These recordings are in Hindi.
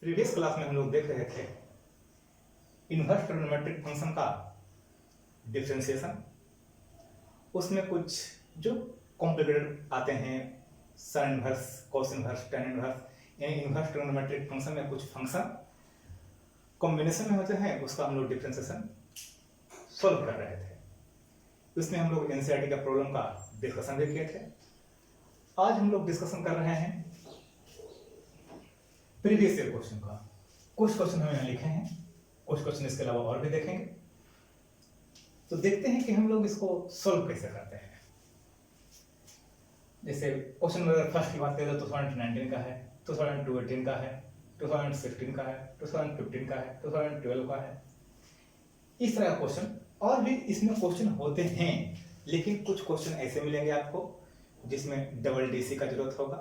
प्रीवियस क्लास में हम लोग देख रहे थे इन्वर्स ट्रिग्नोमेट्रिक फंक्शन का डिफरेंशिएशन। उसमें कुछ जो कॉम्प्लिकेटेड आते हैं, sign inverse, cos inverse, tan inverse, यानी इन्वर्स ट्रिग्नोमेट्रिक फंक्शन में कुछ फंक्शन कॉम्बिनेशन में होते हैं, उसका हम लोग डिफरेंशिएशन सॉल्व कर रहे थे। उसमें हम लोग एनसीईआरटी का प्रॉब्लम का डिस्कशन भी किए थे। आज हम लोग डिस्कशन कर रहे हैं प्रीवियस ईयर क्वेश्चन का। कुछ क्वेश्चन हम यहाँ लिखे हैं, कुछ क्वेश्चन इसके अलावा और भी देखेंगे। तो देखते हैं कि हम लोग इसको सॉल्व कैसे करते हैं। जैसे क्वेश्चन नंबर फर्स्ट की बात करें तो 2019 का है, 2018 का है, 2016 का है, 2015 का है, 2012 का है। इस तरह का क्वेश्चन और भी इसमें क्वेश्चन होते हैं, लेकिन कुछ क्वेश्चन ऐसे मिलेंगे आपको जिसमें डबल डीसी का जरूरत होगा।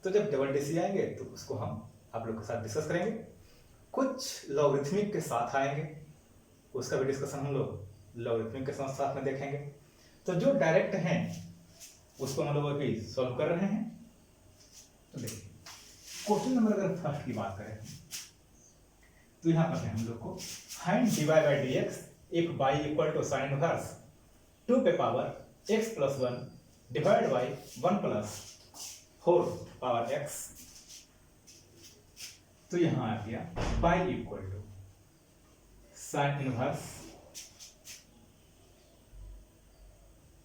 तो जब डबल डीसी आएंगे तो उसको हम आप लोग के साथ डिस्कस करेंगे। कुछ लॉगरिथमिक के साथ आएंगे, उसका भी डिस्कशन हम लोग लॉगरिथमिक के साथ में देखेंगे। तो जो डायरेक्ट हैं उसको हम लोग अभी सॉल्व कर रहे हैं। तो देखिए क्वेश्चन नंबर अगर फर्स्ट की बात करें तो यहाँ पर हम लोग को find dy by d x if y equal to sine inverse 2 पे power x plus 1 divide by 1 plus 4 power x। तो यहां आ गया y equal to sine inverse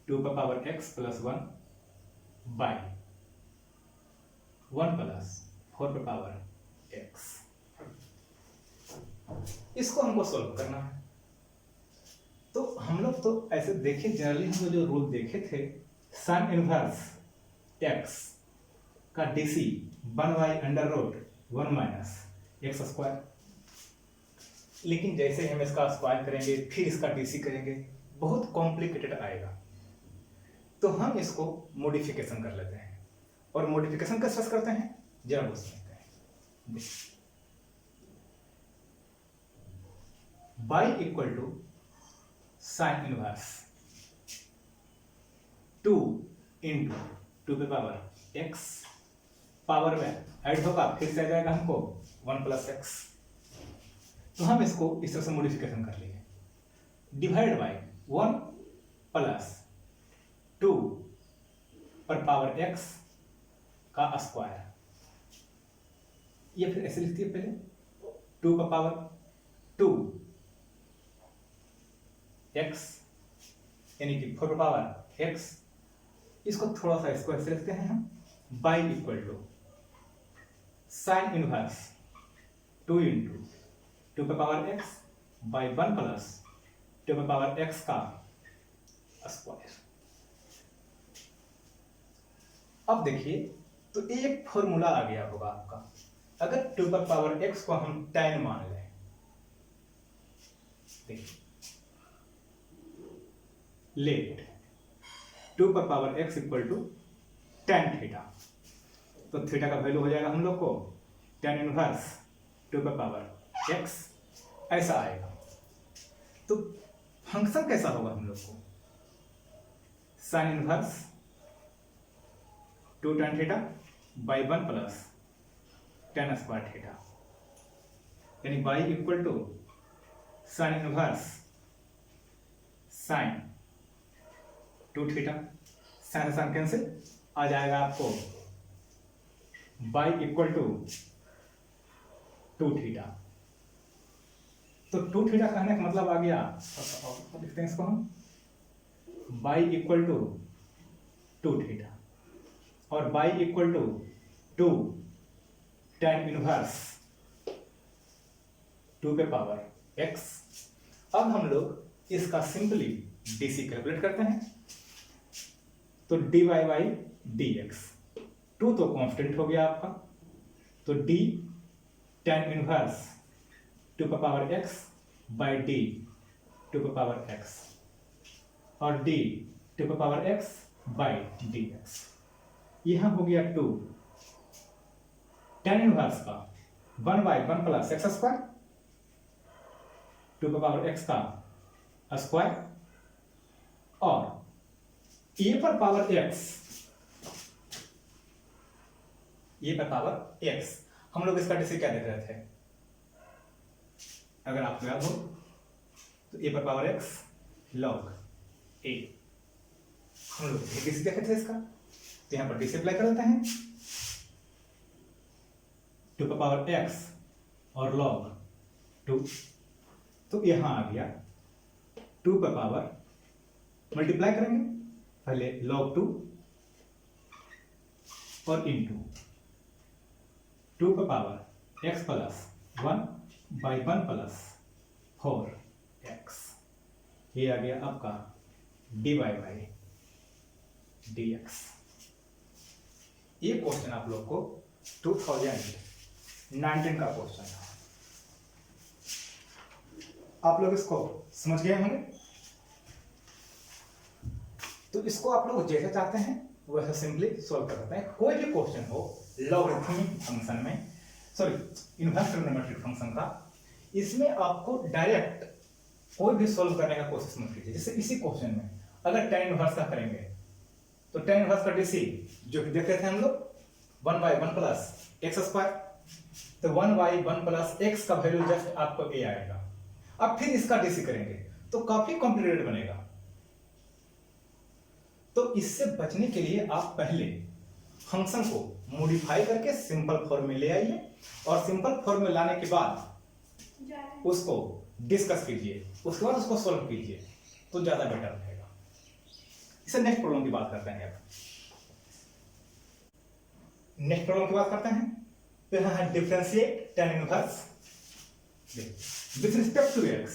2 पे power x plus 1 by 1 plus 4 पे पावर x। इसको हमको सॉल्व करना है। तो हम लोग तो ऐसे देखे, जनरली हम लोग जो रूल देखे थे, साइन इनवर्स x का DC 1 by under root 1 minus x square. लेकिन जैसे ही हम इसका स्क्वायर करेंगे फिर इसका डीसी करेंगे, बहुत कॉम्प्लिकेटेड आएगा। तो हम इसको मॉडिफिकेशन कर लेते हैं। और मॉडिफिकेशन कैसे करते हैं जरा वो समझते हैं। y equal to sine inverse 2 into 2 पे पावर x, पावर में ऐड होगा फिर से आ जाएगा हमको 1 प्लस एक्स। तो हम इसको इस तरह से मॉडिफिकेशन कर लिए, डिवाइड बाई 1 प्लस 2 पर पावर x का स्क्वायर। ये फिर ऐसे लिखती है, पहले 2 का पावर 2 x यानी कि 4 पावर x। इसको थोड़ा सा इसको ऐसे लिखते हैं हम, y equal to sine inverse 2 into 2 पे पावर x बाई 1 प्लस 2 पे पावर x का स्क्वायर। अब देखिए तो एक फॉर्मूला आ गया होगा आपका। अगर 2 पे पावर x को हम tan मान लें, देखिए लेट 2 पर power x equal to tan theta. तो थीटा का वैल्यू हो जाएगा हम लोग को tan इनवर्स 2 पर पावर x, ऐसा आएगा। तो फंक्शन कैसा होगा हम लोग को, sine inverse 2 tan theta by 1 plus tan square theta, यानी y equal to sine inverse sine 2 theta, sine sine cancel आ जाएगा आपको y इक्वल टू 2 थीटा। तो 2 थीटा कहने का मतलब आ गया, लिखते हैं इसको हम, y इक्वल टू 2 थीटा और y equal to 2 tan inverse 2 पे पावर x। अब हम लोग इसका सिंपली डीसी कैलकुलेट करते हैं। तो dy बाई डी एक्स, 2 तो कांस्टेंट हो गया आपका, तो d tan इनवर्स 2 पर पावर x बाई d 2 पर पावर x और d 2 पर पावर x बाई dx। यहां हो गया 2 tan इनवर्स का 1 बाई 1 प्लस एक्स स्क्वायर 2 पर पावर x का स्क्वायर, और ए पर पावर x, ये पर पावर x। हम लोग इसका डीसी क्या देख रहे थे, अगर आपको याद हो तो ए पर पावर एक्स लॉग ए, हम लोग डीसी देखे थे इसका, तो यहां पर डीसी अप्लाई कर देते हैं, 2 पर पावर एक्स और लॉग 2, तो यहां आ गया 2 पर पावर, मल्टीप्लाई करेंगे पहले लॉग 2 और इंटू 2 पर power x plus 1 by 1 plus 4 x, ये आ गया आपका dy बाई dx। ये क्वेश्चन आप लोग को 2019 का क्वेश्चन था, आप लोग इसको समझ गए होंगे। तो इसको आप लोग जैसे चाहते हैं वैसे सिंपली सॉल्व कर सकते हैं। कोई भी क्वेश्चन हो लॉगरिथमिक फंक्शन में, सॉरी इनवर्स ट्रिग्नोमेट्रिक फंक्शन का, इसमें आपको डायरेक्ट कोई भी सॉल्व करने का कोशिश मत कीजिए। जैसे इसी क्वेश्चन में अगर tan इनवर्स का करेंगे तो tan इनवर्स का डीसी जो कि देख रहे थे हम लोग 1 बाई 1 प्लस एक्स स्क्वायर, तो 1 बाई 1 प्लस एक्स का वैल्यू जस्ट आपको ए आएगा। अब फिर इसका डीसी करेंगे तो काफी कॉम्प्लिकेटेड बनेगा। तो इससे बचने के लिए आप पहले फंक्शन को मॉडिफाई करके सिंपल फॉर्म में ले आइए, और सिंपल फॉर्म में लाने के बाद उसको डिस्कस कीजिए, उसके बाद उसको सॉल्व कीजिए, तो ज्यादा बेटर रहेगा। इसे नेक्स्ट प्रॉब्लम की बात करते हैं। अब नेक्स्ट प्रॉब्लम की बात करते हैं, तो यहां है differentiate tan inverse with respect to x,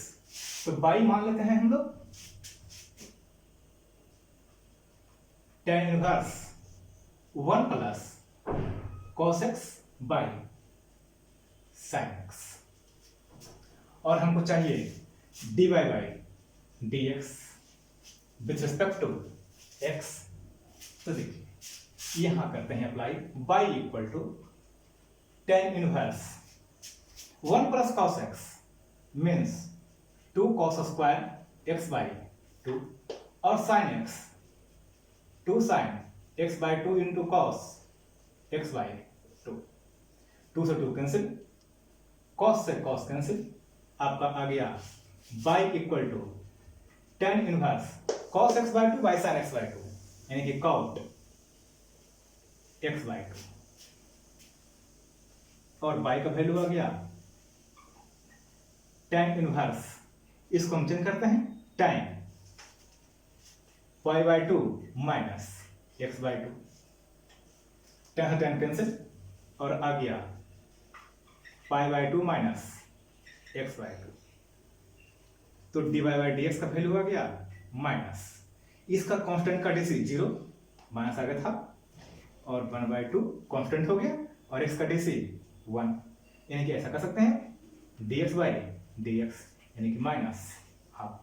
तो बाई मान लेते हैं हम लोग tan inverse 1 plus cos x by sin x, और हमको चाहिए dy by dx with respect to x। तो देखिए यहां करते हैं apply, y equal to tan inverse 1 plus cos x means 2 cos square x by 2, और sin x 2 sin x by 2 into cos x by 2, 2 से 2 कैंसिल, cos से cos कैंसिल, आपका आ गया y equal to tan inverse cos x by 2 by sin x by 2, यानी कि cot x बाई 2, और y का वैल्यू आ गया tan इनवर्स, इसको हम चेंज करते हैं tan y by 2 minus x by 2, tan tan cancel, और आ गया pi by 2 minus x by 2, तो dy बाई dx का वैल्यू आ गया माइनस, इसका कांस्टेंट का डीसी 0 माइनस आ गया था, और 1 बाई 2 कांस्टेंट हो गया, और x का डीसी 1, यानी कि ऐसा कर सकते हैं dx बाई dx यानी कि माइनस हाफ।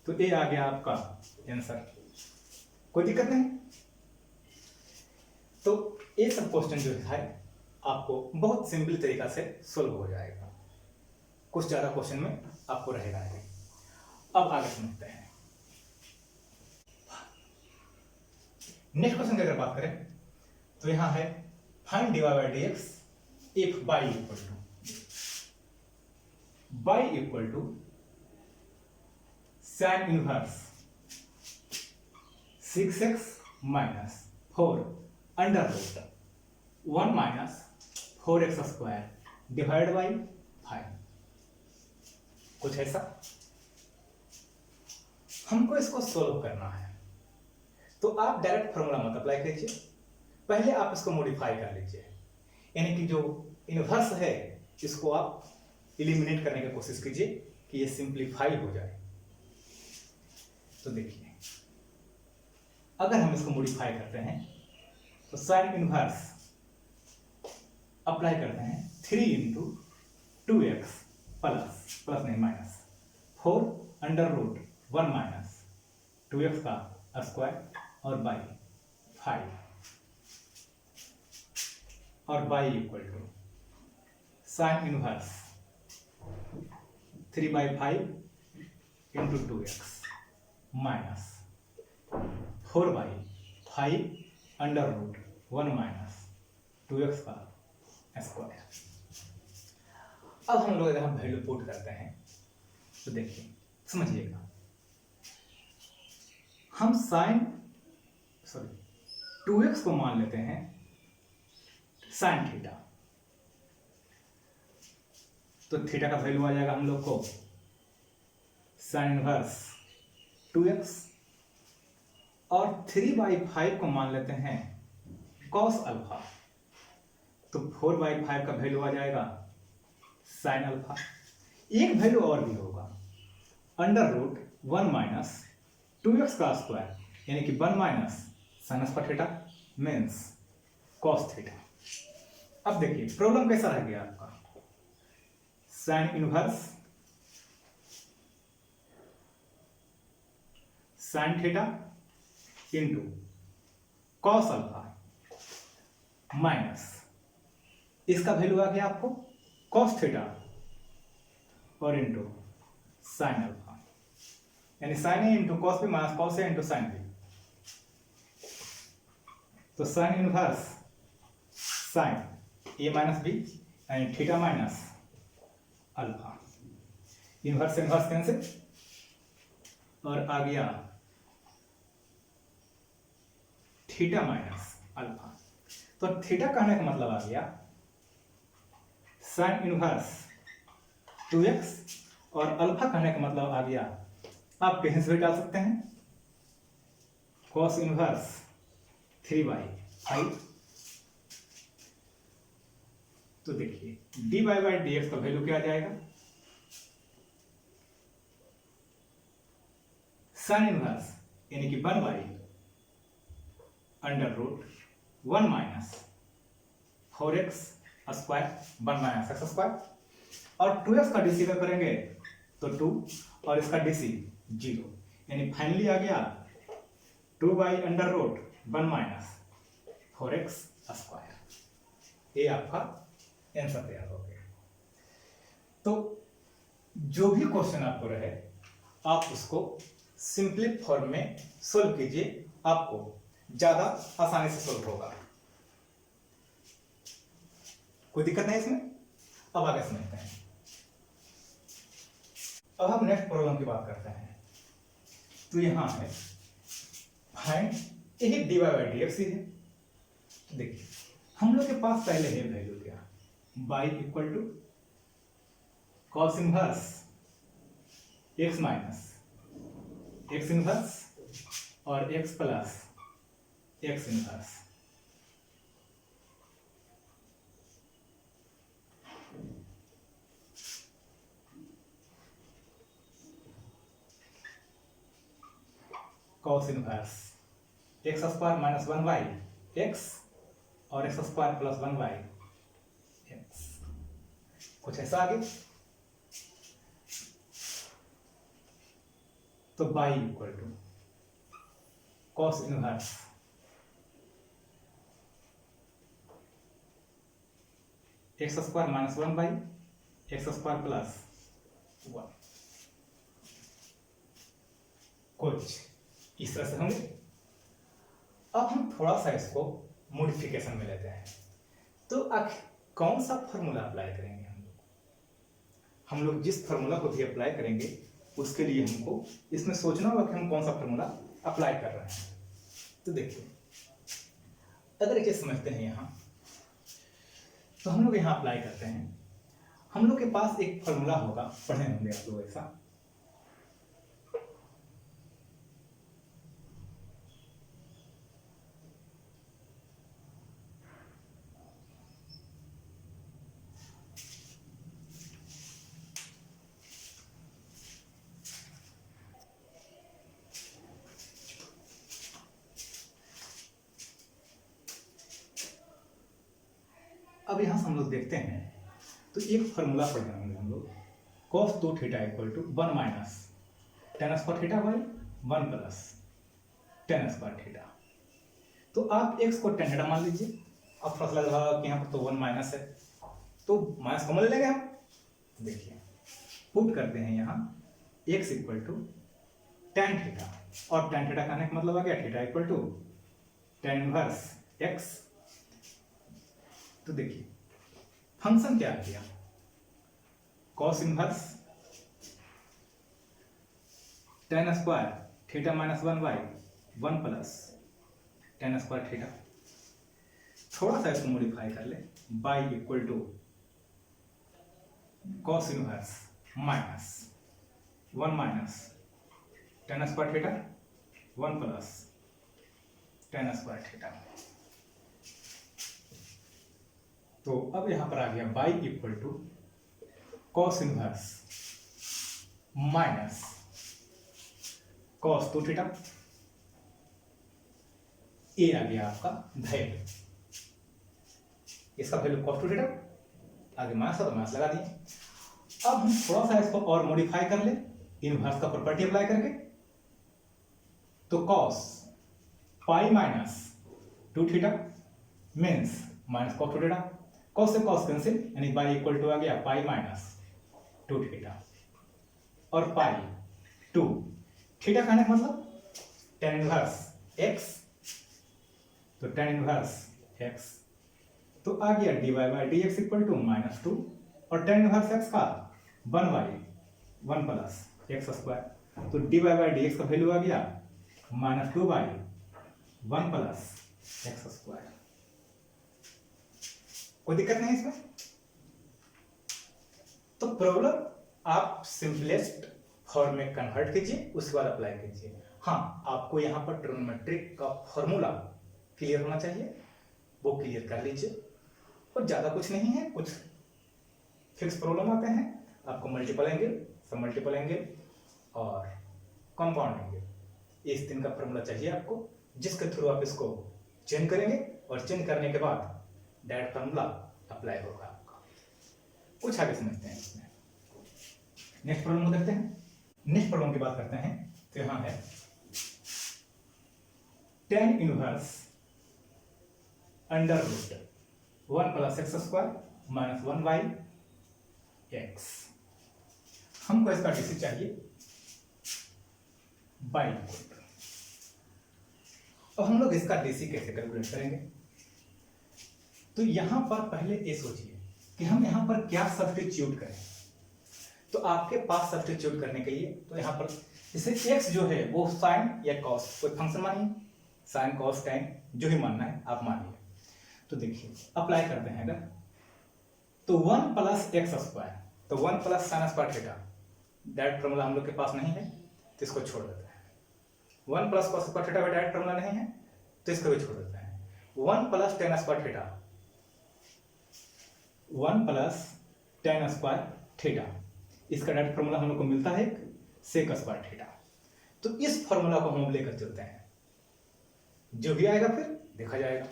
तो ये आ गया आपका आंसर, कोई दिक्कत नहीं। तो ये सब क्वेश्चन जो है आपको बहुत सिंपल तरीका से सोल्व हो जाएगा, कुछ ज्यादा क्वेश्चन में आपको रहेगा नहीं। अब आगे समझते हैं। नेक्स्ट क्वेश्चन की अगर बात करें तो यहां है find dy by dx if y equal to sin inverse 6x minus 4 under root 1 minus 4x square divide by 5, कुछ ऐसा हमको इसको सोल्व करना है। तो आप डायरेक्ट फॉर्मूला मत अप्लाई कीजिए, पहले आप इसको मॉडिफाई कर लीजिए, यानी कि जो इनवर्स है इसको आप एलिमिनेट करने की कोशिश कीजिए कि ये सिंप्लीफाई हो जाए। तो देखिए अगर हम इसको मॉडिफाई करते हैं तो साइन इनवर्स अप्लाई करते हैं 3 इंटू 2x प्लस नहीं minus 4 under root 1 minus 2x का स्क्वायर और बाई 5, और y equal to sine inverse 3 by 5 into 2x minus 4 by 5 under root 1 minus 2x का स्क्वायर। अब हम लोग यहाँ वैल्यू पुट करते हैं तो देखिए समझिएगा, हम सॉरी 2x को मान लेते हैं साइन थीटा, तो थीटा का वैल्यू आ जाएगा हम लोग को साइन इनवर्स 2x, और 3/5 को मान लेते हैं कॉस अल्फा, तो 4/5 का वैल्यू आ जाएगा साइन अल्फा। एक वैल्यू और भी होगा, अंडर रूट 1 माइनस 2x का स्क्वायर, यानी कि 1 minus sine square theta means cos theta. अब देखिए प्रॉब्लम कैसा रह गया आपका, sine inverse sine theta into cos alpha minus इसका वैल्यू आ गया आपको कॉस थीटा और इंटू साइन अल्फा, यानी sine A into cos B minus cos A into sine B, तो sine inverse sine A minus B यानी theta minus alpha, inverse inverse cancel और आ गया थीटा माइनस अल्फा। तो थीटा कहने का मतलब आ गया साइन इनवर्स 2x और अल्फा कहने का मतलब आ गया, आप कहीं से भी डाल सकते हैं, कॉस इनवर्स 3/5। तो देखिए dy बाई dx का वैल्यू क्या आ जाएगा, साइन इनवर्स यानी कि 1 under root 1 minus 4x square 1 minus x square, और 2x का डीसी का करेंगे तो 2 और इसका डीसी 0, यानी फाइनली आ गया 2 under root 1 minus 4x square. ये आपका आंसर तैयार हो गया। तो जो भी क्वेश्चन आपको रहे आप उसको सिंपली फॉर्म में सोल्व कीजिए, आपको ज्यादा आसानी से सोल्व होगा। कोई दिक्कत नहीं इसमें। अब आगे समझते हैं। अब हम नेक्स्ट प्रॉब्लम की बात करते हैं। तो यहां है फाइंड यही dy बाई dx है। देखिए हम लोग के पास पहले है वैल्यू क्या, y equal to cos inverse x minus x inverse और x plus x inverse. Cos inverse x square minus 1 x और x स्क्वायर प्लस 1 x, कुछ ऐसा आगे। तो y equal to cos inverse x square minus 1 x square plus 1, कुछ इस तरह से होंगे। अब हम थोड़ा सा इसको मॉडिफिकेशन में लेते हैं। तो आखिर कौन सा फॉर्मूला अप्लाई करेंगे हम लोग जिस फॉर्मूला को भी अप्लाई करेंगे उसके लिए हमको इसमें सोचना होगा कि हम कौन सा फॉर्मूला अप्लाई कर रहे हैं। तो देखिए अगर इसे समझते हैं यहाँ, तो हम लोग यहाँ अप्लाई करते हैं। हम लोग के पास एक फॉर्मूला होगा, पढ़े होंगे आप लोग ऐसा, अब यहां से हम लोग देखते हैं तो एक फॉर्मूला पढ़े होंगे हम लोग, cos 2 theta equal to 1 minus tan square theta by 1 plus tan square theta. तो आप x को tan थीटा मान लीजिए। अब फर्स्ट लग रहा है कि यहाँ पर तो 1 माइनस है, तो माइनस कॉमन ले लेंगे हम। देखिए पुट करते हैं यहाँ x equal to tan theta, और tan थीटा कहने का मतलब आ गया theta equal to tan inverse x। तो देखिए फंक्शन क्या आ गया, cos inverse tan square theta minus 1/1 plus tan square theta. थोड़ा सा इसको मॉडिफाई कर ले, y equal to cos inverse minus 1 minus tan square theta 1 plus tan square theta. तो अब यहां पर आ गया y equal to cos inverse minus cos 2 theta. ए आ गया आपका वैल्यू, इसका वैल्यू कॉस 2 थीटा, आगे माइनस तो माइनस लगा दिए। अब हम थोड़ा सा इसको और मॉडिफाई कर ले इनवर्स का प्रॉपर्टी अप्लाई करके, तो cos pi minus 2 theta means minus cos 2 theta. Cos से कॉस कैंसिल, यानी बाई इक्वल टू आ गया पाई माइनस 2 थीटा और पाई 2 थीटा कहने का मतलब tan इनवर्स x, तो tan इनवर्स x तो आ गया dy by d x equal to minus 2 और tan इनवर्स x का 1/1 प्लस एक्स स्क्वायर, तो dy बाई डी एक्स का वैल्यू आ गया माइनस 2/1 प्लस एक्स स्क्वायर। कोई दिक्कत नहीं इसमें। तो प्रॉब्लम आप सिंपलेस्ट फॉर्म में कन्वर्ट कीजिए, उसके बाद अप्लाई कीजिए। हाँ, आपको यहाँ पर ट्रिग्नोमेट्रिक का फॉर्मूला क्लियर होना चाहिए, वो क्लियर कर लीजिए। और ज्यादा कुछ नहीं है, कुछ फिक्स प्रॉब्लम आते हैं आपको, मल्टीपल एंगल, सब मल्टीपल एंगल और कंपाउंड एंगल, इस दिन का फॉर्मूला चाहिए आपको, जिसके थ्रू आप इसको चेंज करेंगे और चेंज करने के बाद डायरेक्ट फॉर्मूला अप्लाई होगा आपका। कुछ आगे समझते हैं इसमें। नेक्स्ट प्रॉब्लम देखते हैं। नेक्स्ट प्रॉब्लम की बात करते हैं, तो यहां है tan inverse under root 1 plus x square minus 1/x। हमको इसका डीसी चाहिए बाई इक्वल। अब हम लोग इसका डीसी कैसे कैलकुलेट करेंगे, तो यहां पर पहले ये सोचिए कि हम यहां पर क्या सब्स्टिट्यूट करें। तो आपके पास सब्स्टिट्यूट करने के लिए, तो यहां पर जैसे x जो है वो साइन या कॉस, कोई फंक्शन मानिए, साइन कॉस टाइन जो भी मानना है आप मानिए। तो देखिए अप्लाई करते हैं अगर, तो 1 प्लस एक्स स्क्वायर, तो 1 plus sign square theta, direct formula हम लोग के पास नहीं है तो इसको छोड़ देते हैं। 1 plus cos square theta direct formula नहीं है तो इसको भी छोड़ देते हैं। 1 plus tan square theta, 1 plus tan square theta, इसका डायरेक्ट फॉर्मूला हम लोग को मिलता है सेक स्क्वायर थीटा। तो इस फॉर्मूला को हम लेकर चलते हैं, जो भी आएगा फिर देखा जाएगा।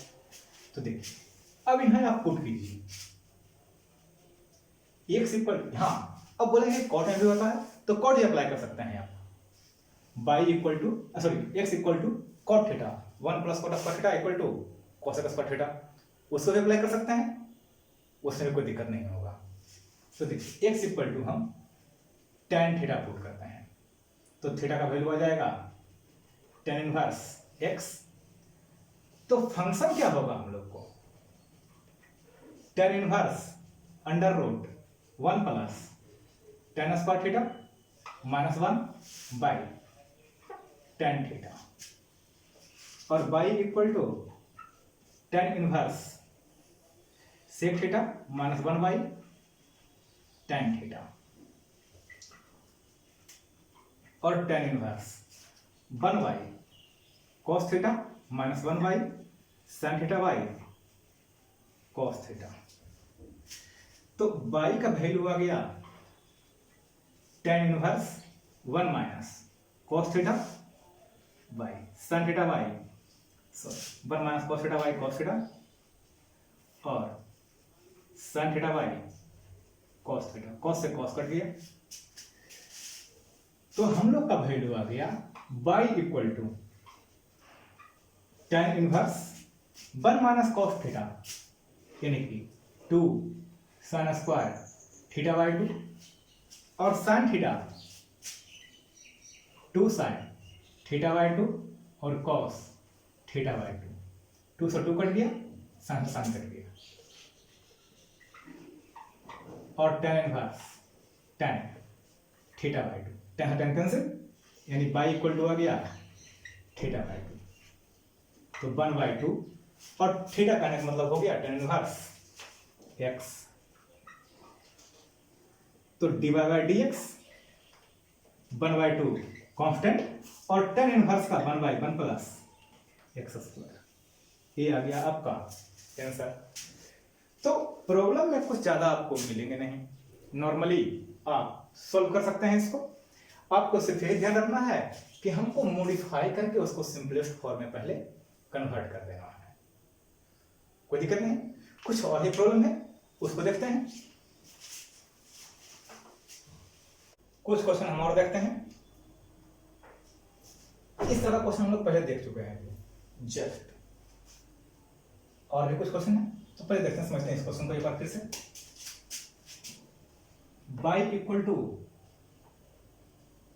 तो देखिए अब यहां आप पुट कीजिए x इक्वल, हाँ अब बोलेंगे कॉट में भी होता है तो कॉट ही अप्लाई कर सकते हैं आप, y equal to sorry x equal to cot theta, 1 plus cot square theta equal to cosec square theta, उसको भी अप्लाई कर सकते हैं, उसमें कोई दिक्कत नहीं होगा। तो देखिए x इक्वल टू हम tan थीटा पुट करते हैं, तो थीटा का वैल्यू आ जाएगा tan इनवर्स x। तो फंक्शन क्या होगा हम लोग को, tan inverse under root 1 plus tan square theta minus 1 by tan theta, और y equal to tan inverse sec theta minus 1 by tan theta, और tan inverse 1 by cos theta minus 1 by sin theta by cos theta. तो बाई का वैल्यू आ गया tan inverse 1 minus cos theta by sin theta by 1 minus cos theta by cos theta, और sin theta by cos theta, cos से cos कट गया। तो हम लोग का वैल्यू आ गया y equal to tan inverse 1 minus cos theta यानी कि 2 sin स्क्वायर थीटा बाई 2, और sin theta 2 sin theta by 2 और cos थीटा बाई 2, 2 से 2 कट गया, sin से sin कट गया, और tan inverse tan theta by two, tan cancel, यानी बाई इक्वल टू आ गया थीटा बाई टू, तो 1/2 और थीटा का मतलब हो गया tan इनवर्स x, तो dy by d x 1/2 constant और tan इनवर्स का 1/1 प्लस एक्स स्क्वायर, ये आ गया आपका आंसर। तो प्रॉब्लम में कुछ ज्यादा आपको मिलेंगे नहीं, नॉर्मली आप सॉल्व कर सकते हैं इसको। आपको सिर्फ ये ध्यान रखना है कि हमको मॉडिफाई करके उसको सिंपलेस्ट फॉर्म में पहले कन्वर्ट कर देना है, कोई दिक्कत नहीं। कुछ और ही प्रॉब्लम है, उसको देखते हैं। कुछ क्वेश्चन हम और देखते हैं। इस तरह क्वेश्चन हम लोग पहले देख चुके हैं जस्ट, और भी कुछ क्वेश्चन है तो पहले देखते हैं, समझते हैं इस क्वेश्चन को एक बार फिर से। y equal to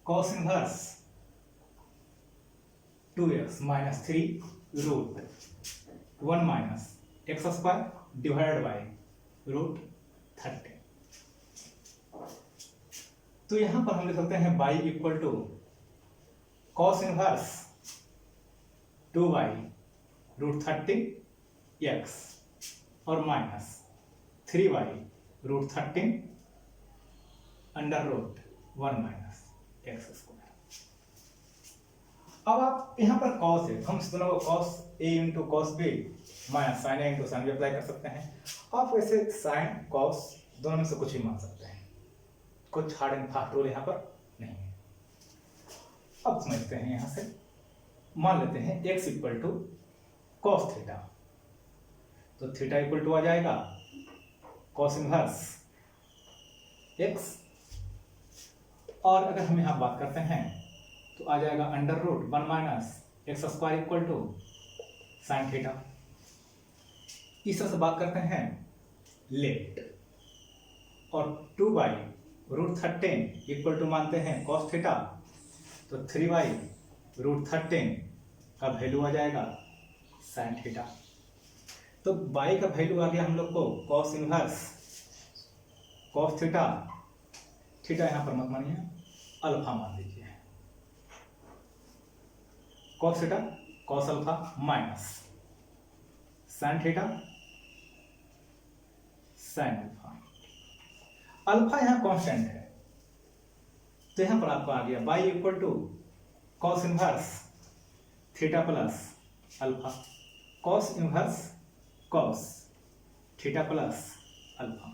cos inverse 2x minus 3 root 1 minus x square divided by root 30। तो यहां पर हम लिख सकते हैं y equal to cos inverse 2y root 30x और minus 3y root 13 under root 1 minus x square. अब आप यहां पर cos है, हम दोनों को cos a into cos b minus sin a into sin b apply कर सकते हैं। आप वैसे sin cos दोनों में से कुछ भी मान सकते हैं, कुछ हार्ड एंड फास्ट रूल यहां पर नहीं है। अब समझते हैं, यहां से मान लेते हैं x equal to cos theta, तो थीटा इक्वल टू आ जाएगा cos इनवर्स x, और अगर हम यहां बात करते हैं तो आ जाएगा under root 1 minus x square equal to sine theta. इस तरह से बात करते हैं लेफ्ट, और 2y रूट 13 इक्वल टू मानते हैं cos थीटा, तो 3y रूट 13 का वैल्यू आ जाएगा साइन थीटा। तो y का वैल्यू आ गया हम लोग को cos inverse cos theta, theta यहां पर मत मानिए, अल्फा मान लीजिए, cos theta cos alpha minus sin theta sin alpha. Alpha यहां कांस्टेंट है, तो यहां पर आपको आ गया y equal to cos inverse theta plus alpha, cos inverse cos theta plus alpha,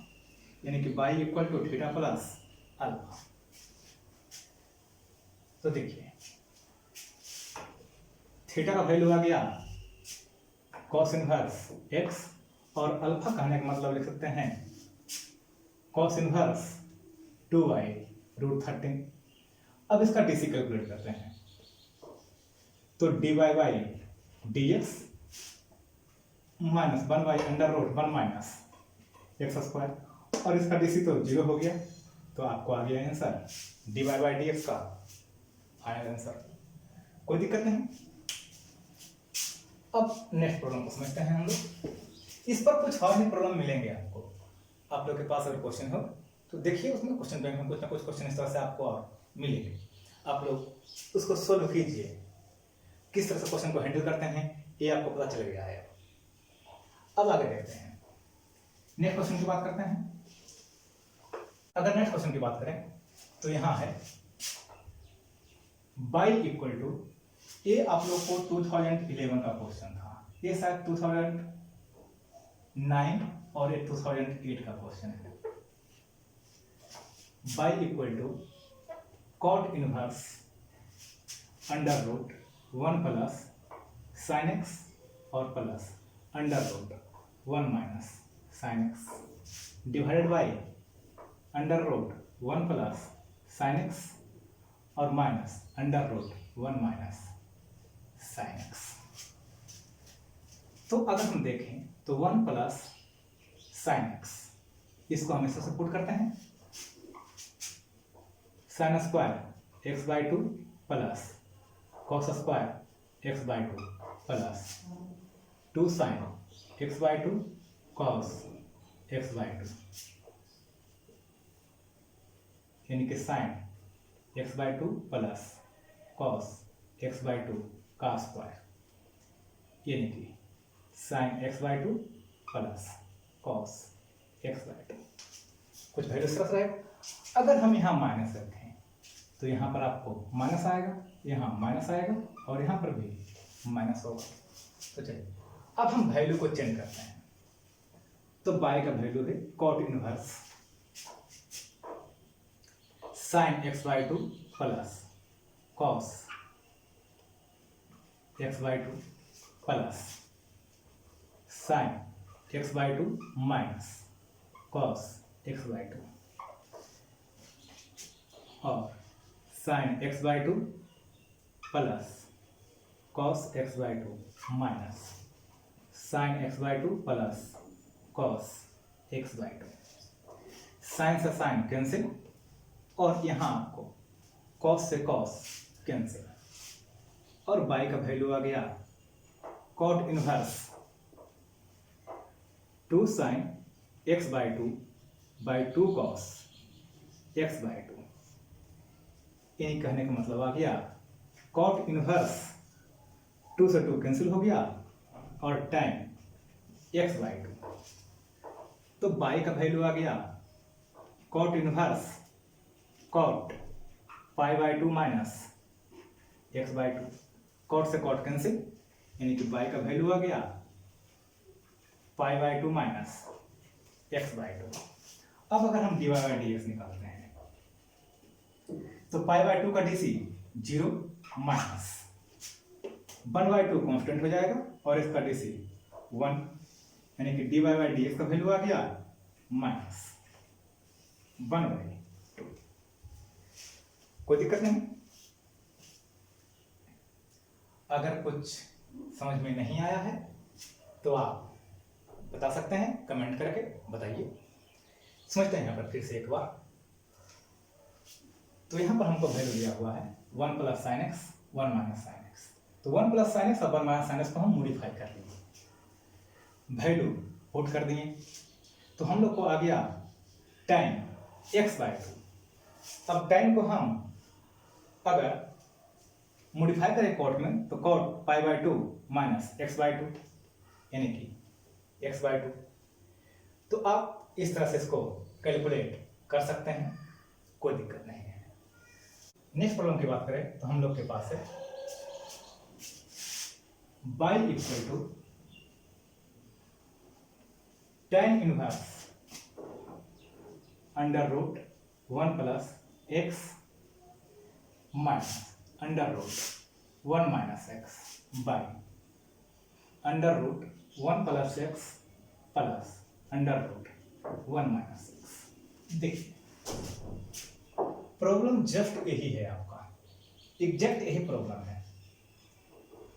यानी कि y equal to theta plus alpha. तो देखिए थीटा का वैल्यू आ गया cos इनवर्स x, और अल्फा कहने का मतलब लिख सकते हैं cos इनवर्स 2y रूट 13। अब इसका डीसी कैलकुलेट करते हैं, तो dy by d x minus 1 under root 1 minus x square, और इसका डीसी तो 0 हो गया, तो आपको आ गया answer dy by d x का फाइनल आंसर, कोई दिक्कत नहीं। अब नेक्स्ट प्रॉब्लम को समझते हैं हम लोग। इस पर कुछ और भी प्रॉब्लम मिलेंगे आपको, आप लोग के पास अगर क्वेश्चन हो तो देखिए, उसमें क्वेश्चन बैंक में कुछ ना कुछ क्वेश्चन इस तरह से आपको और मिलेंगे, आप लोग उसको सोल्व कीजिए। किस तरह से क्वेश्चन को हैंडल करते हैं ये आपको पता चल गया है। अब आगे देखते हैं, नेक्स्ट क्वेश्चन की बात करते हैं। अगर नेक्स्ट क्वेश्चन की बात करें तो यहां है y इक्वल टू, ये आप लोग को 2011 का क्वेश्चन था, ये शायद 2009 और ये 2008 का क्वेश्चन है। y equal to cot inverse under root 1 plus sine x और plus under root 1 minus sine x divided by under root 1 plus sine x और minus under root 1 minus sine x. तो अगर हम देखें तो 1 प्लस साइन एक्स, इसको हम इस तरह से पुट करते हैं, sign square x by 2 plus cos square x by 2 plus 2 sign x by 2 cos x by 2। यानी कि sign x by two plus cos x by to का स्क्वायर, यानी कि sign x by two plus cos x by to. कुछ वैल्यू सरस रहेगा। अगर हम यहाँ माइनस रखें तो यहाँ पर आपको माइनस आएगा, यहाँ माइनस आएगा और यहाँ पर भी माइनस होगा। तो चलिए अब हम वैल्यू को चेंज करते हैं। तो बाई का वैल्यू है cot inverse sine x by two plus cos x by two plus sine x by two minus cos x by two और sine x by two plus cos x by two minus sine x by two plus cos x by two. Sine से साइन कैंसिल और यहाँ आपको कॉस से कॉस कैंसिल और बाई का वैल्यू आ गया cot inverse two sine x by two cos x by two. यही कहने का मतलब आ गया कॉट इनवर्स टू से टू कैंसिल हो गया और tan एक्स बाई टू। तो बाई का वैल्यू आ गया cot inverse cot pi by two minus x by two. Cot से कॉट कैंसिल यानी कि बाई का वैल्यू आ गया pi by two minus x by two. अब अगर हम d y by d x निकालते हैं तो पाई बाई टू का डीसी 0 माइनस 1/2 कांस्टेंट हो जाएगा और इसका डीसी 1, यानी कि d y by d x का वैल्यू आ गया माइनस 1/2। कोई दिक्कत नहीं। अगर कुछ समझ में नहीं आया है तो आप बता सकते हैं, कमेंट करके बताइए। समझते हैं यहाँ पर फिर से एक बार। तो यहाँ पर हमको वैल्यू दिया हुआ है 1 plus sine x 1 minus sine x. तो 1 प्लस साइन एक्स और 1 माइनस साइन एक्स को हम मॉडिफाई कर लेंगे, वैल्यू पुट कर दिए तो हम लोग को आ गया tan एक्स बाई टू। अब tan को हम अगर मॉडिफाई करें कॉट में तो cot pi by two minus x by two यानी कि एक्स बाई टू। तो आप इस तरह से इसको कैलकुलेट कर सकते हैं, कोई दिक्कत नहीं है। नेक्स्ट प्रॉब्लम की बात करें तो हम लोग के पास है y equal to tan inverse under root 1 plus x minus under root 1 minus x by under root 1 plus x plus under root 1 minus x. देखिए प्रॉब्लम जस्ट यही है, आपका एग्जैक्ट यही प्रॉब्लम है।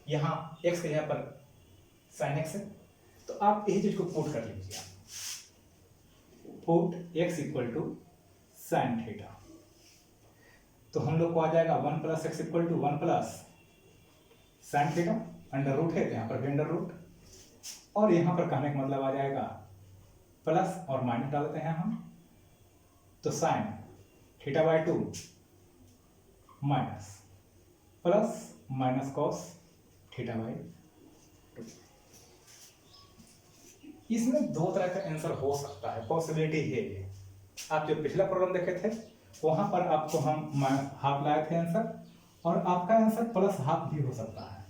यहाँ x के यहाँ पर sin x है तो आप यही चीज को पुट कर लीजिए। Put x equal to sine theta तो हम लोग को आ जाएगा 1 plus x equal to 1 plus sine theta. Under root है तो यहाँ पर भी अंडर रूट और यहाँ पर कहने का मतलब आ जाएगा प्लस और माइनस डालते हैं हम तो sign theta by two minus plus minus cos theta by two. इसमें दो तरह का आंसर हो सकता है, पॉसिबिलिटी है ये। आप जो पिछला प्रॉब्लम देखे थे वहां पर आपको हम हाफ लाए थे आंसर और आपका आंसर प्लस हाफ भी हो सकता है।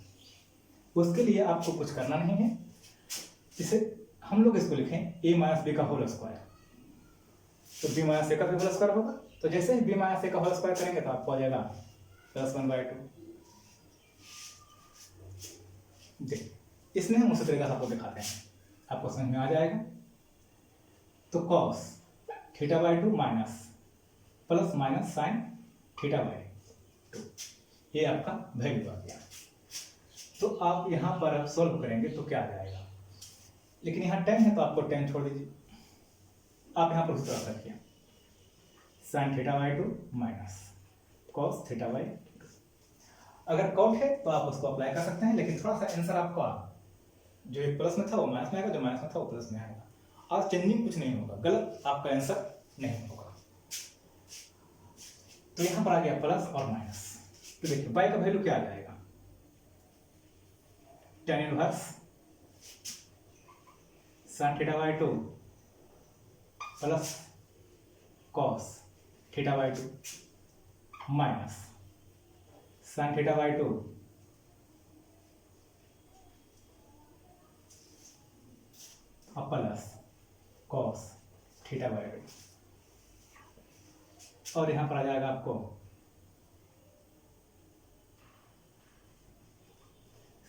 उसके लिए आपको कुछ करना नहीं है, इसे हम लोग इसको लिखें a माइनस बी का होल स्क्वायर। तो b माइनस ए का भी होल स्क्वायर होगा तो जैसे ही b माइनस ए का होल स्क्वायर करेंगे तो आपको आ जाएगा +1/2। देखिए इसमें हम उसी तरीके से आपको दिखाते हैं, आपको समझ में आ जाएगा। तो cos theta by two minus plus minus sine theta by two, ये आपका वैल्यू आ गया। तो आप यहाँ पर सॉल्व करेंगे तो क्या आ जाएगा, लेकिन यहाँ tan है तो आपको tan छोड़ दीजिए। आप यहाँ पर उस तरह रखिए sign theta by two minus cos theta by two. अगर कॉट है तो आप उसको अप्लाई कर सकते हैं, लेकिन थोड़ा सा आंसर आपका जो एक प्लस में था वो माइनस में आएगा, जो माइनस में था वो प्लस में आएगा। और चेंजिंग कुछ नहीं होगा, गलत आपका आंसर नहीं होगा। तो यहां पर आ गया प्लस और माइनस। तो देखिए बाई का वैल्यू क्या आ जाएगा, tan inverse sin theta by 2 plus cos theta by 2 minus sin theta by 2 और प्लस cos थीटा बाई 2, और यहां पर आ जाएगा आपको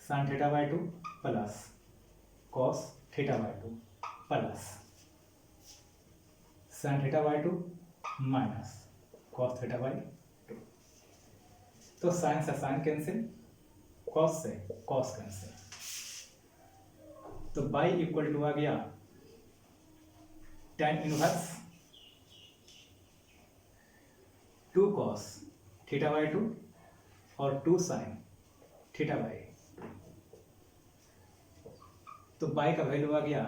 sin theta by 2 plus cos theta by 2 plus sin theta by 2 minus cos theta by 2। तो sin से sin कैंसिल, cos से cos कैंसिल, तो बाई इक्वल टू आ गया tan inverse 2 cos theta by 2 और 2 sin थीटा बाई 2। तो बाई का वैल्यू आ गया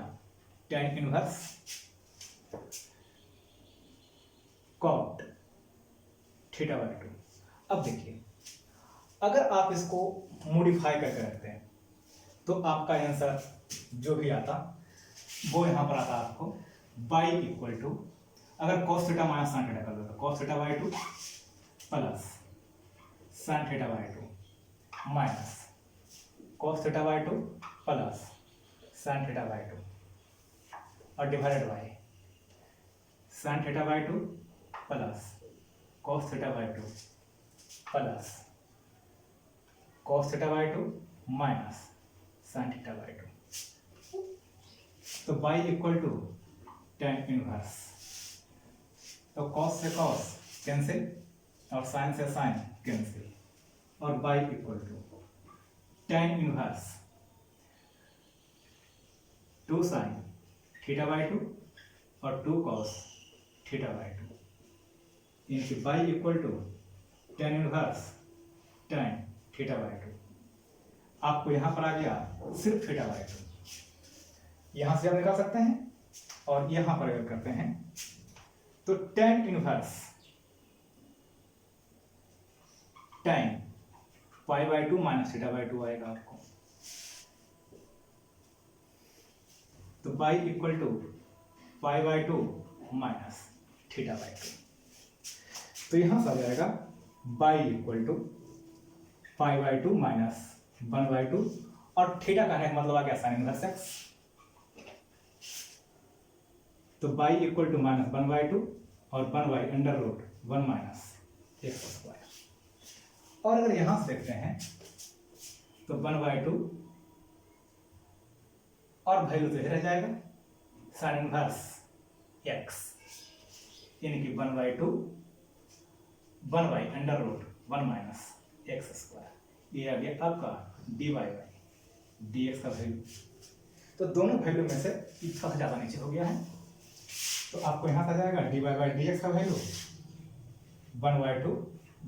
tan inverse cot theta by 2। अब देखिए अगर आप इसको मॉडिफाई करके रखते हैं तो आपका आंसर जो भी आता वो यहां पर आता आपको बाई इक्वल टू, अगर cos theta minus sine theta कर दो तो cos theta by 2 plus sine theta by 2 minus cos theta by 2 plus sine theta by 2 और divided by sine theta by 2 plus cos theta by 2 plus cos theta by 2 minus sine theta by 2। तो y equal to tan inverse, तो cos से cos कैंसिल और sin से sin कैंसिल, और y equal to tan inverse 2 sin theta by 2 और 2 cos थीटा बाई 2, इनकी y equal to tan inverse tan theta by 2। आपको यहां पर आ गया सिर्फ थीटा बाई 2, यहां से आप निकाल सकते हैं, और यहां पर अगर करते हैं तो tan inverse tan pi by 2 minus theta by 2 आएगा आपको। तो y equal to pi by 2 minus theta by 2। तो यहां से आ जाएगा y equal to pi by 2 minus 1 by 2, और थीटा का मतलब आ गया साइन इनवर्स एक्स। तो y equal to minus 1 by 2 और 1 by under root 1 minus x square. और अगर यहां से देखते हैं तो 1 बाई 2 और वैल्यू तो रह जाएगा साइन इनवर्स एक्स, यानी कि 1 by 2 1 by under root 1 minus x square. ये आ गया आपका d y by d x का वैल्यू। तो दोनों वैल्यू में से थोड़ा सा ज़्यादा नीचे हो गया है, तो आपको यहाँ से आ जाएगा d y by d x का value 1 by 2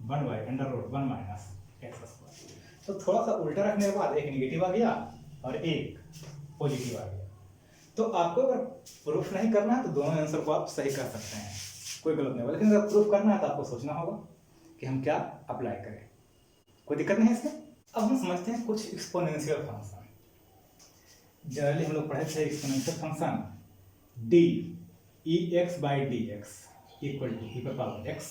1 by under root 1 minus x square. तो थोड़ा सा उल्टा रखने के बाद एक निगेटिव आ गया और एक पॉजिटिव आ गया। तो आपको अगर प्रूफ नहीं करना है तो दोनों आंसर को आप सही कर सकते हैं, कोई गलत नहीं होगा, लेकिन अगर प्रूफ करना है तो आपको सोचना होगा कि हम क्या अप्लाई करें। कोई दिक्कत नहीं है इसमें। अब हम समझते हैं कुछ एक्सपोनेंशियल फंक्शन। जनरली हम लोग पढ़े थे exponential function d e x by d x equal to e पर पावर एक्स,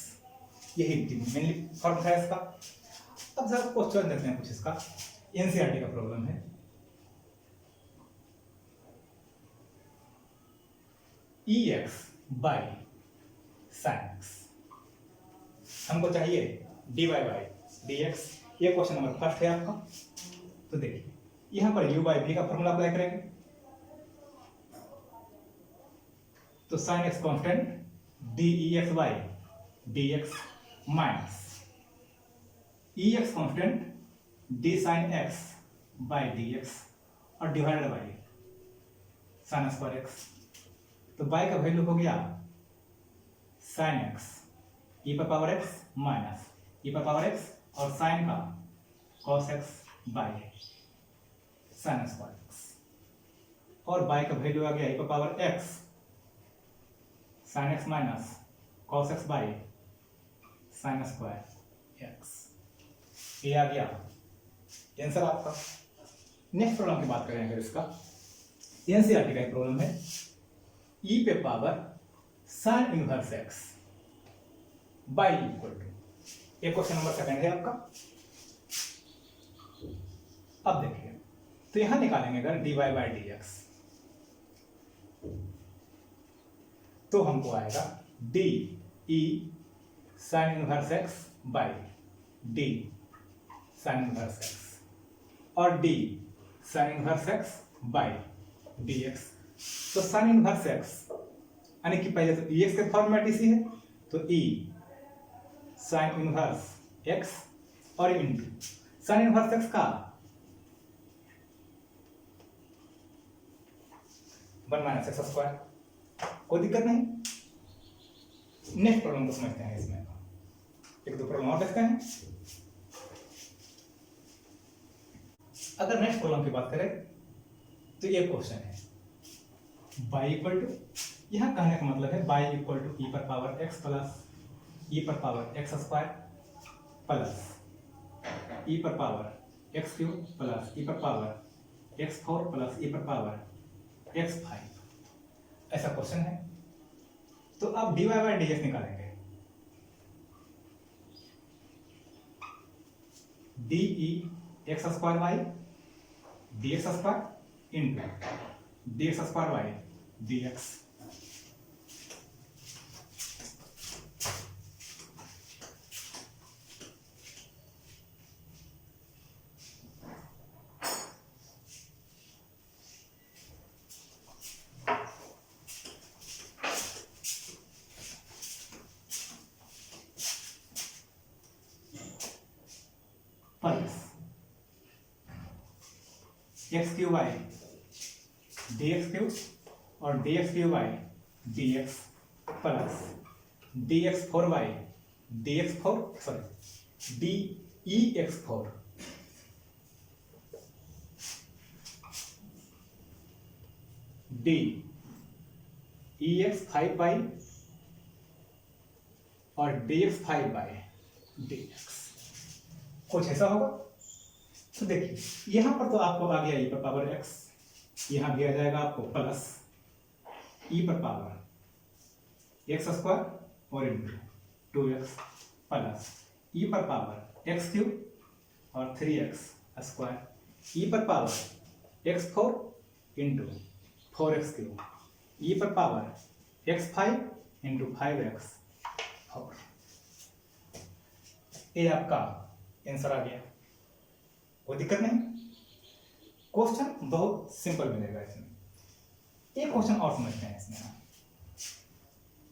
यही मेनली फॉर्म है इसका। अब जरा क्वेश्चन देखते हैं कुछ इसका, एनसीईआरटी का प्रॉब्लम है। E x by sine x, हमको चाहिए d y by d x. ये क्वेश्चन नंबर फर्स्ट है आपका। तो देखिए यहां पर u बाई v का फॉर्मूला अप्लाई करेंगे, तो sine x constant d e x by d x minus e x constant d sine x by d x और divided by sine square x. तो बाई का वैल्यू हो गया साइन एक्स ई पर पावर एक्स माइनस ई पर पावर एक्स और साइन का cos x by sine square x, और बाई का वैल्यू आ गया ई पर power x sine x minus cos x by sine square x. ये आ गया आंसर आपका। नेक्स्ट प्रॉब्लम की बात करें अगर इसका, एनसीईआरटी का एक प्रॉब्लम है, ई पे power sine inverse x y equal to, ये क्वेश्चन नंबर 2 है आपका। अब देखिए, तो यहां निकालेंगे अगर dy बाई डी एक्स, तो हमको आएगा d e sine inverse x by d sine inverse x और d sine inverse x by d x. तो साइन इनवर्स एक्स यानी कि पहले तो ई एक्स के फॉर्मेट इसी है, तो ई साइन इनवर्स एक्स और इंटू साइन इनवर्स एक्स का 1 माइनस एक्स स्क्वायर, कोई दिक्कत नहीं। नेक्स्ट प्रॉब्लम को समझते हैं, इसमें एक दो प्रॉब्लम और देखते हैं। अगर नेक्स्ट प्रॉब्लम की बात करें तो ये क्वेश्चन है y इक्वल टू, यहां कहने का मतलब है y इक्वल टू ई पर पावर x प्लस ई पर power x square plus e पर power x cube plus e पर power x four plus e पर पावर एक्स फाइव, ऐसा क्वेश्चन है। तो आप dy बाई डी एक्स निकालेंगे, d e x square by d x square into d x square by d x. X cube by d x cube और d x cube by d x plus d x four by d x four, sorry d e x four d e x five by और d x five by d x, कुछ ऐसा होगा। तो देखिए यहां पर तो आपको आ गया ई पर पावर एक्स, यहां भी आ जाएगा आपको प्लस ई पर पावर एक्स स्क्वायर और इंटू 2x प्लस ई पर पावर एक्स क्यूब और 3x स्क्वायर ई पर power x four into 4x cube e पर power x five into 5x four. ये आपका आंसर आ गया, कोई दिक्कत नहीं। क्वेश्चन बहुत सिंपल मिलेगा इसमें। एक क्वेश्चन और समझते हैं इसमें,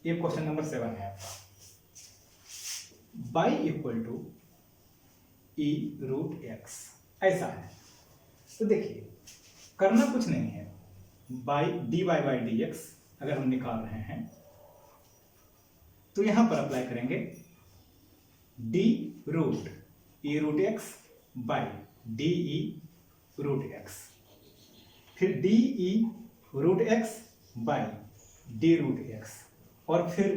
ये क्वेश्चन नंबर 7 है आपका, y equal to e root x, ऐसा है। तो देखिए करना कुछ नहीं है, dy बाई डी एक्स अगर हम निकाल रहे हैं तो यहां पर अप्लाई करेंगे d root e root x by d e root x, फिर d e root x by d root x और फिर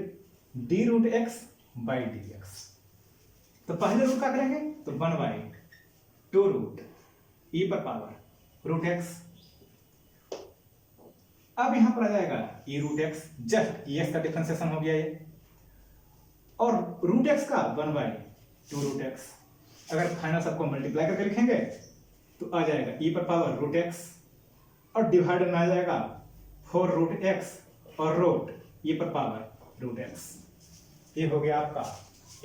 d root x by d x. तो पहले रूट क्या करेंगे, तो 1 बाई 2 रूट ई पर पावर रूट एक्स। अब यहां पर आ जाएगा ई रूट एक्स, जस्ट ई एक्स का डिफरेंशिएशन हो गया ये, और रूट एक्स का 1 बाई 2 रूट एक्स। अगर फाइनल सबको मल्टीप्लाई करके लिखेंगे तो आ जाएगा ई पर पावर रूट एक्स और डिवाइडर में आ जाएगा 4 रूट एक्स और रूट ई पर पावर रूट एक्स। ये हो गया आपका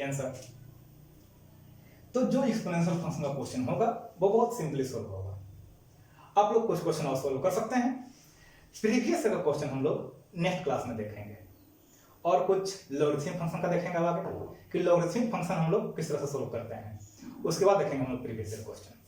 आंसर। तो जो एक्सपोनेंशियल फंक्शन का क्वेश्चन होगा वो बहुत सिंपली सोल्व होगा। आप लोग कुछ क्वेश्चन और सोल्व कर सकते हैं, प्रीवियस का क्वेश्चन हम लोग नेक्स्ट क्लास में देखेंगे, और कुछ लॉगरिथमिक फंक्शन का देखेंगे आगे कि लॉगरिथमिक फंक्शन हम लोग किस तरह से सोल्व करते हैं। उसके बाद देखेंगे हम लोग प्रीवियस क्वेश्चन।